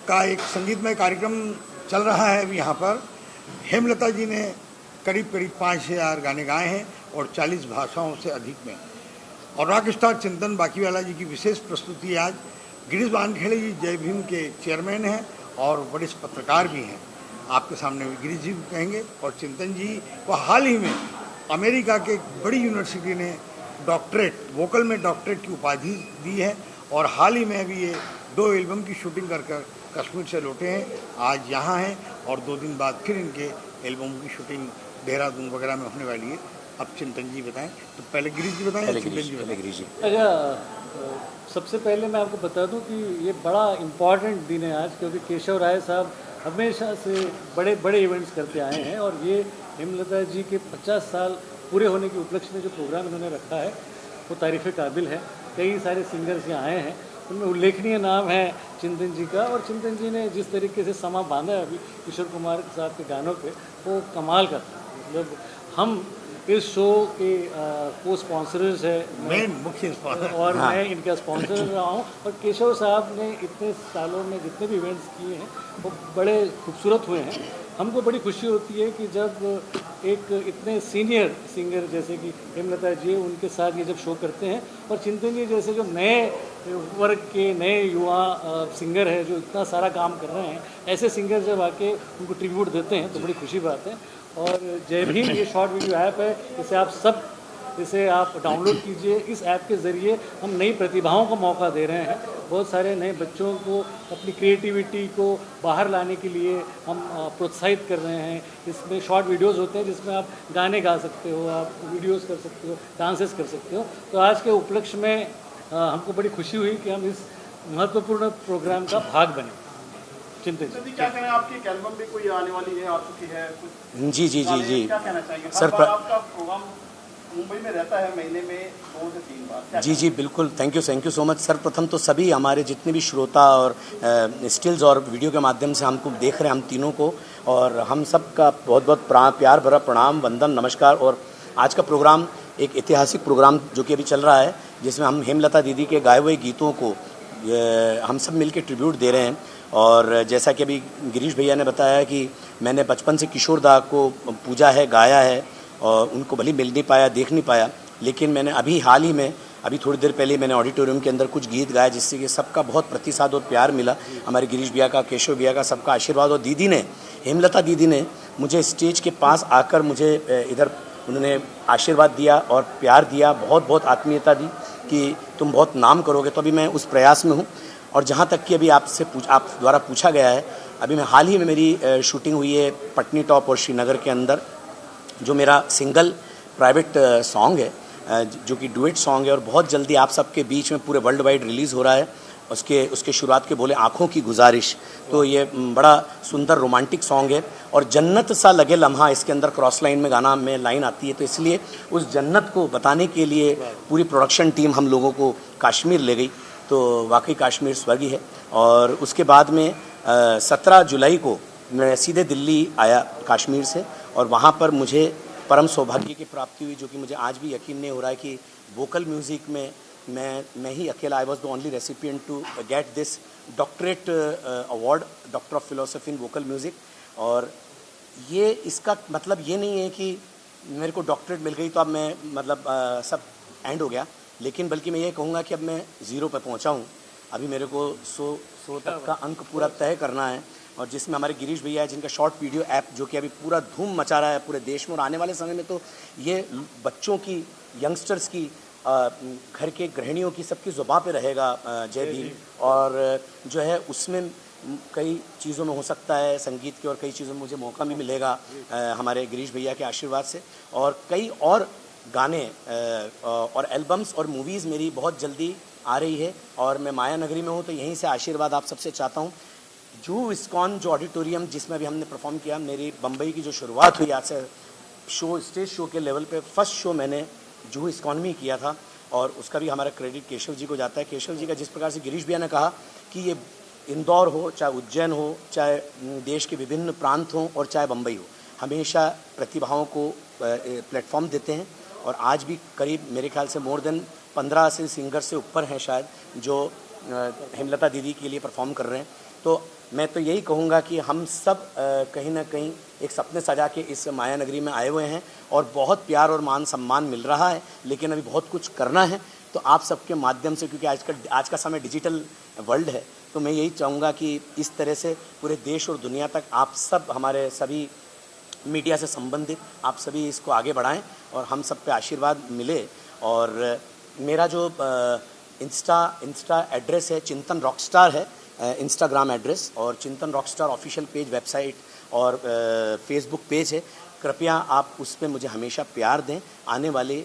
का एक संगीतमय कार्यक्रम चल रहा है अभी यहाँ पर। हेमलता जी ने करीब 5000 गाने गाए हैं और 40 भाषाओं से अधिक में। और रॉक स्टार चिंतन बाकीवाला जी की विशेष प्रस्तुति आज। गिरीश वानखेड़े जी जय भीम के चेयरमैन हैं और वरिष्ठ पत्रकार भी हैं। आपके सामने गिरीश जी कहेंगे। और चिंतन जी को हाल ही में अमेरिका के एक बड़ी यूनिवर्सिटी ने डॉक्टरेट, वोकल में डॉक्टरेट की उपाधि दी है। और हाल ही में अभी ये 2 एल्बम की शूटिंग कर कश्मीर से लौटे हैं, आज यहाँ हैं और 2 दिन बाद फिर इनके एल्बम की शूटिंग देहरादून वगैरह में होने वाली है। अब चिंतन जी बताएं। तो पहले गिरीश जी बताएं। गिरीश जी। अच्छा, सबसे पहले मैं आपको बता दूं कि ये बड़ा इम्पॉर्टेंट दिन है आज, क्योंकि केशव राय साहब हमेशा से बड़े बड़े इवेंट्स करते आए हैं और ये हेमलता जी के 50 साल पूरे होने के उपलक्ष्य में जो प्रोग्राम इन्होंने रखा है वो तारीफ़ काबिल है। कई सारे सिंगर्स यहाँ आए हैं, उनमें उल्लेखनीय नाम है चिंतन जी का। और चिंतन जी ने जिस तरीके से समा बांधा है अभी किशोर कुमार साहब के गानों पे, वो कमाल का था। मतलब हम इस शो के को स्पॉन्सर्स है, मैं मुख्य स्पॉन्सर और मैं इनका स्पॉन्सर रहा हूँ। और केशव साहब ने इतने सालों में जितने भी इवेंट्स किए हैं वो बड़े खूबसूरत हुए हैं। हमको बड़ी खुशी होती है कि जब एक इतने सीनियर सिंगर जैसे कि हेमलता जी उनके साथ ये जब शो करते हैं, और चिंतन जी जैसे जो नए वर्ग के नए युवा सिंगर है जो इतना सारा काम कर रहे हैं, ऐसे सिंगर जब आके उनको ट्रिब्यूट देते हैं तो बड़ी खुशी बात है। और जय भीम ये शॉर्ट वीडियो ऐप है, इसे आप डाउनलोड कीजिए। इस ऐप के ज़रिए हम नई प्रतिभाओं को मौका दे रहे हैं। बहुत सारे नए बच्चों को अपनी क्रिएटिविटी को बाहर लाने के लिए हम प्रोत्साहित कर रहे हैं। इसमें शॉर्ट वीडियोस होते हैं जिसमें आप गाने गा सकते हो, आप वीडियोस कर सकते हो, डांसेस कर सकते हो। तो आज के उपलक्ष्य में हमको बड़ी खुशी हुई कि हम इस महत्वपूर्ण प्रोग्राम का भाग बने। चिंतन जी क्या कहना है, आपकी एल्बम भी कोई आने वाली है, आ चुकी है कुछ? जी, क्या कहना चाहिए? सर आपका प्रोग्राम मुंबई में रहता है महीने में 2 से 3 बार। जी बिल्कुल, थैंक यू सो मच। सर्वप्रथम तो सभी हमारे जितने भी श्रोता और स्टिल्स और वीडियो के माध्यम से हमको देख रहे हैं, हम तीनों को, और हम सब का बहुत बहुत प्यार भरा प्रणाम, वंदन, नमस्कार। और आज का प्रोग्राम एक ऐतिहासिक प्रोग्राम जो कि अभी चल रहा है, जिसमें हम हेमलता दीदी के गाए हुए गीतों को हम सब मिलकर ट्रिब्यूट दे रहे हैं। और जैसा कि अभी गिरीश भैया ने बताया कि मैंने बचपन से किशोर दा को पूजा है, गाया है, और उनको भले मिल नहीं पाया, देख नहीं पाया, लेकिन मैंने अभी हाल ही में अभी थोड़ी देर पहले मैंने ऑडिटोरियम के अंदर कुछ गीत गाए, जिससे कि सबका बहुत प्रतिसाद और प्यार मिला। हमारे गिरीश भैया का, केशव भैया का, सबका आशीर्वाद। और दीदी ने, हेमलता दीदी ने मुझे स्टेज के पास आकर मुझे इधर उन्होंने आशीर्वाद दिया और प्यार दिया, बहुत बहुत आत्मीयता दी कि तुम बहुत नाम करोगे। तो अभी मैं उस प्रयास में हूँ। और जहाँ तक कि अभी आप द्वारा पूछा गया है, अभी मैं हाल ही में मेरी शूटिंग हुई है पटनी टॉप और श्रीनगर के अंदर, जो मेरा सिंगल प्राइवेट सॉन्ग है, जो कि डुएट सॉन्ग है, और बहुत जल्दी आप सबके बीच में पूरे वर्ल्ड वाइड रिलीज़ हो रहा है। उसके शुरुआत के बोले आँखों की गुजारिश, तो ये बड़ा सुंदर रोमांटिक सॉन्ग है। और जन्नत सा लगे लम्हा इसके अंदर क्रॉस लाइन में गाना में लाइन आती है, तो इसलिए उस जन्नत को बताने के लिए पूरी प्रोडक्शन टीम हम लोगों को कश्मीर ले गई। तो वाकई कश्मीर स्वर्ग है। और उसके बाद में 17 जुलाई को मैं सीधे दिल्ली आया कश्मीर से, और वहाँ पर मुझे परम सौभाग्य की प्राप्ति हुई, जो कि मुझे आज भी यकीन नहीं हो रहा है कि वोकल म्यूज़िक में मैं ही अकेला, I was the only recipient to get this doctorate award, doctor of philosophy in vocal music. और ये इसका मतलब ये नहीं है कि मेरे को डॉक्टरेट मिल गई तो अब मैं मतलब सब एंड हो गया, लेकिन बल्कि मैं ये कहूँगा कि अब मैं 0 पे पहुँचा हूँ। अभी मेरे को 100 तक का अंक पूरा तय करना है, और जिसमें हमारे गिरीश भैया है जिनका शॉर्ट वीडियो ऐप जो कि अभी पूरा धूम मचा रहा है पूरे देश में। और आने वाले समय में तो ये बच्चों की, यंगस्टर्स की, घर के गृहिणियों की, सबकी ज़ुबान पे रहेगा जय भीम। और जो है उसमें कई चीज़ों में हो सकता है संगीत के, और कई चीज़ों में मुझे मौका भी मिलेगा हमारे गिरीश भैया के आशीर्वाद से, और कई और गाने और एल्बम्स और मूवीज़ मेरी बहुत जल्दी आ रही है। और मैं माया नगरी में हूँ तो यहीं से आशीर्वाद आप सबसे चाहता हूँ। जुहू इस्कॉन जो ऑडिटोरियम जिसमें अभी हमने परफॉर्म किया, मेरी बम्बई की जो शुरुआत हुई आज से शो, स्टेज शो के लेवल पे फर्स्ट शो मैंने जुहू इस्कॉन में किया था, और उसका भी हमारा क्रेडिट केशव जी को जाता है। केशव जी का जिस प्रकार से गिरीश भैया ने कहा कि ये इंदौर हो, चाहे उज्जैन हो, चाहे देश के विभिन्न प्रांत हों, और चाहे बम्बई हो, हमेशा प्रतिभाओं को प्लेटफॉर्म देते हैं। और आज भी करीब मेरे ख्याल से मोर देन 15 से सिंगर से ऊपर हैं शायद जो हेमलता दीदी के लिए परफॉर्म कर रहे हैं। तो मैं तो यही कहूँगा कि हम सब कहीं ना कहीं एक सपने सजा के इस माया नगरी में आए हुए हैं, और बहुत प्यार और मान सम्मान मिल रहा है, लेकिन अभी बहुत कुछ करना है। तो आप सबके माध्यम से, क्योंकि आज का समय डिजिटल वर्ल्ड है, तो मैं यही चाहूँगा कि इस तरह से पूरे देश और दुनिया तक आप सब, हमारे सभी मीडिया से संबंधित आप सभी इसको आगे बढ़ाएं और हम सब पे आशीर्वाद मिले। और मेरा जो इंस्टा एड्रेस है चिंतन रॉकस्टार है, इंस्टाग्राम एड्रेस, और चिंतन रॉकस्टार ऑफिशियल पेज, वेबसाइट और फेसबुक पेज है। कृपया आप उस पर मुझे हमेशा प्यार दें। आने वाले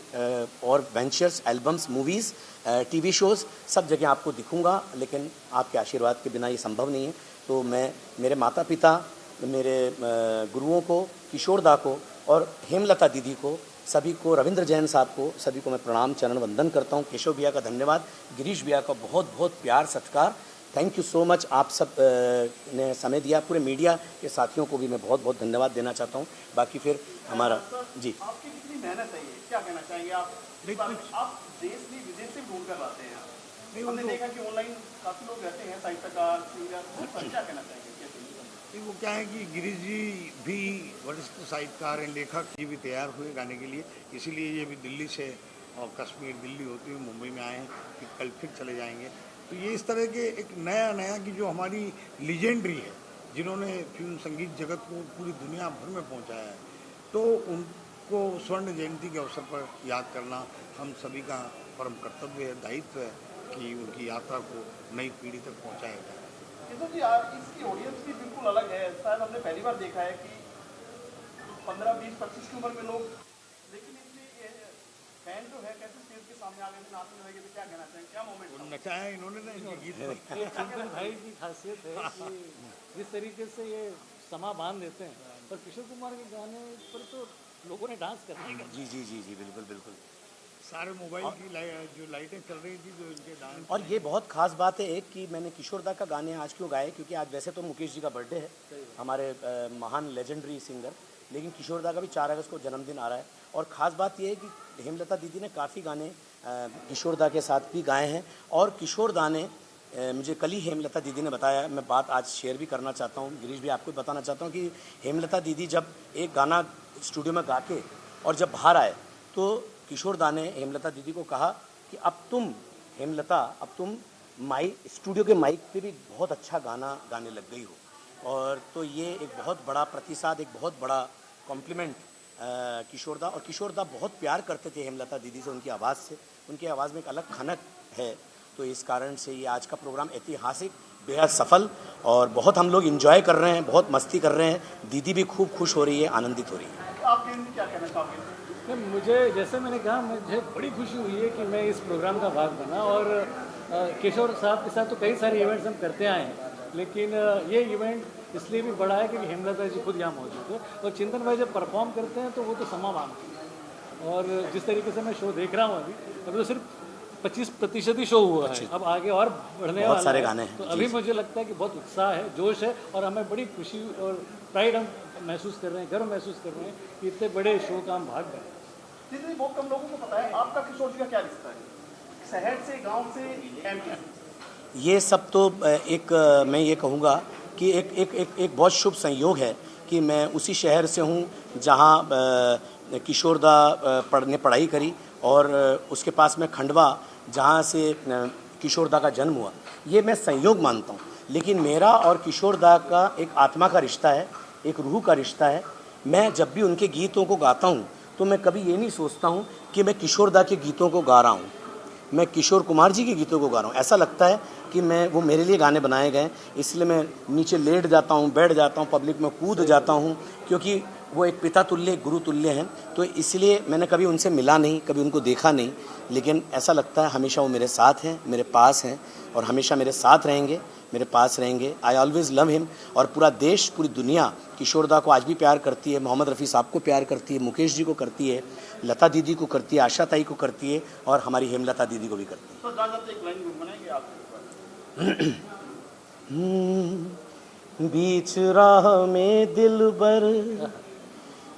और ventures, albums, movies, TV shows सब जगह आपको दिखूंगा, लेकिन आपके आशीर्वाद के बिना ये संभव नहीं है। तो मैं मेरे माता पिता, मेरे गुरुओं को, किशोर दा को और हेमलता दीदी को, सभी को, रविंद्र जैन साहब को, सभी को मैं प्रणाम चरण वंदन करता हूँ। केशव भैया का धन्यवाद, गिरीश भैया का बहुत बहुत प्यार सत्कार। Thank you so much. आप सब ने समय दिया। पूरे मीडिया के साथियों को भी मैं बहुत बहुत धन्यवाद देना चाहता हूँ। बाकी फिर हमारा जी, आपकी कितनी मेहनत है ये, क्या कहना चाहेंगे आप? आप देश भी विदेश से ढूंढ कर लाते हैं। हमने देखा कि ऑनलाइन काफ़ी लोग रहते हैं, साहित्यकार, सिंगर, क्या कहना चाहेंगे? वो क्या है कि गिरीश जी भी वरिष्ठ साहित्यकार हैं, लेखक जी भी तैयार हुए गाने के लिए, इसीलिए ये भी दिल्ली से, और कश्मीर दिल्ली होते हुए मुंबई में आए हैं कि कल फिर चले जाएंगे। तो ये इस तरह के एक नया कि जो हमारी लीजेंडरी है, जिन्होंने फिल्म संगीत जगत को पूरी दुनिया भर में पहुंचाया है, तो उनको स्वर्ण जयंती के अवसर पर याद करना हम सभी का परम कर्तव्य है, दायित्व है कि उनकी यात्रा को नई पीढ़ी तक पहुँचाया जाए। किशोर जी, इसकी ऑडियंस भी बिल्कुल अलग है। शायद हमने पहली बार देखा है कि 15, 20, 25 की उम्र में लोग, लेकिन इनके फैन जो है कैसे स्टेज के सामने आ गए थे, नाचने लगे थे, क्या कहना चाहेंगे? क्या मोमेंट था? नचाया इन्होंने ना इनके गीत पर। ये चिंतन भाई की खासियत है कि जिस तरीके से ये समा बांध देते हैं, और किशोर कुमार के गाने पर तो लोगों ने डांस करना ही करना। जी जी जी जी, बिल्कुल बिल्कुल। सारे मोबाइल की जो लाइटें चल रही थी, जो इनके डांस, और ये बहुत खास बात है एक कि मैंने किशोर दा का गाने आज क्यों गाए, क्योंकि आज वैसे तो मुकेश जी का बर्थडे है, हमारे महान लेजेंडरी सिंगर, लेकिन किशोर दा का भी 4 अगस्त को जन्मदिन आ रहा है। और ख़ास बात ये है कि हेमलता दीदी ने काफ़ी गाने किशोर दा के साथ भी गाए हैं, और किशोर दा ने मुझे कल ही हेमलता दीदी ने बताया, मैं बात आज शेयर भी करना चाहता हूँ, गिरीश भी आपको बताना चाहता हूँ कि हेमलता दीदी जब एक गाना स्टूडियो में गा के और जब बाहर आए, तो किशोर दा ने हेमलता दीदी को कहा कि अब तुम हेमलता, अब तुम स्टूडियो के माइक पे भी बहुत अच्छा गाना गाने लग गई हो। और तो ये एक बहुत बड़ा प्रतिसाद, एक बहुत बड़ा कॉम्प्लीमेंट किशोर दा। और किशोर दा बहुत प्यार करते थे हेमलता दीदी से, उनकी आवाज़ से, उनकी आवाज़ में एक अलग खनक है। तो इस कारण से ये आज का प्रोग्राम ऐतिहासिक, बेहद सफल, और बहुत हम लोग इन्जॉय कर रहे हैं, बहुत मस्ती कर रहे हैं। दीदी भी खूब खुश हो रही है, आनंदित हो रही है। आप क्या कहना चाहोगे? मुझे, जैसे मैंने कहा, मुझे बड़ी खुशी हुई है कि मैं इस प्रोग्राम का भाग बना। और किशोर साहब के साथ तो कई सारे इवेंट्स हम करते आए हैं, लेकिन ये इवेंट इसलिए भी बड़ा है क्योंकि हेमलता जी खुद यहाँ मौजूद है, और चिंतन भाई जब परफॉर्म करते हैं तो वो तो समा बांधते हैं। और जिस तरीके से मैं शो देख रहा हूँ, अभी तो सिर्फ 25% ही शो हुआ है, अब आगे और बढ़ने वाला सारे है। गाने हैं। तो अभी मुझे लगता है कि बहुत उत्साह है, जोश है, और हमें बड़ी खुशी और प्राइड हम महसूस कर रहे हैं, गर्व महसूस कर रहे हैं कि इतने बड़े शो का हम भाग बने। दीदी, बहुत कम लोगों को पता है आपका किशोर जी का क्या रिश्ता है? शहर से, गांव से, एमपी से? ये सब तो एक मैं ये कहूँगा कि एक बहुत शुभ संयोग है कि मैं उसी शहर से हूँ जहाँ किशोर दा ने पढ़ाई करी, और उसके पास में खंडवा जहाँ से किशोर दा का जन्म हुआ। ये मैं संयोग मानता हूँ, लेकिन मेरा और किशोर दा का एक आत्मा का रिश्ता है, एक रूह का रिश्ता है। मैं जब भी उनके गीतों को गाता हूँ तो मैं कभी ये नहीं सोचता हूँ कि मैं किशोर दा के गीतों को गा रहा हूँ। मैं किशोर कुमार जी के गीतों को गा रहा हूँ। ऐसा लगता है कि वो मेरे लिए गाने बनाए गए, इसलिए मैं नीचे लेट जाता हूँ, बैठ जाता हूँ, पब्लिक में कूद जाता हूँ, क्योंकि वो एक पिता तुल्य, एक गुरु तुल्य हैं। तो इसलिए मैंने कभी उनसे मिला नहीं, कभी उनको देखा नहीं, लेकिन ऐसा लगता है हमेशा वो मेरे साथ हैं, मेरे पास हैं और हमेशा मेरे साथ रहेंगे, मेरे पास रहेंगे। I always love him. और पूरा देश, पूरी दुनिया किशोरदा को आज भी प्यार करती है, मोहम्मद रफ़ी साहब को प्यार करती है, मुकेश जी को करती है, लता दीदी को करती है, आशा ताई को करती है और हमारी हेमलता दीदी को भी करती है। तो जाते एक लाइन गुनगुनाएंगे आप? बीच राह में दिलबर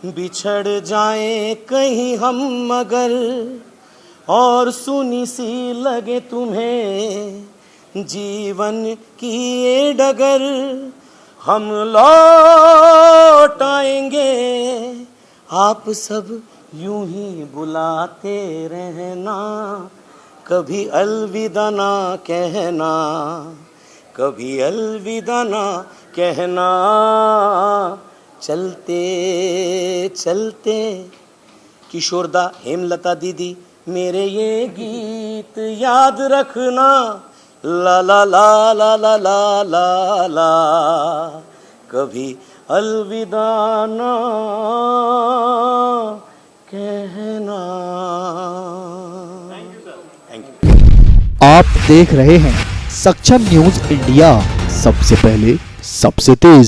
बिछड़ जाए कहीं हम मगर, और सुनी सी लगे तुम्हें जीवन की ये डगर, हम लौट आएंगे आप सब यूं ही बुलाते रहना, कभी अलविदा ना कहना, कभी अलविदा ना कहना, चलते चलते। किशोरदा, हेमलता दीदी, मेरे ये गीत याद रखना, ला ला ला ला ला ला ला ला, कभी अलविदा ना कहना। Thank you. आप देख रहे हैं सक्षम न्यूज इंडिया, सबसे पहले सबसे तेज।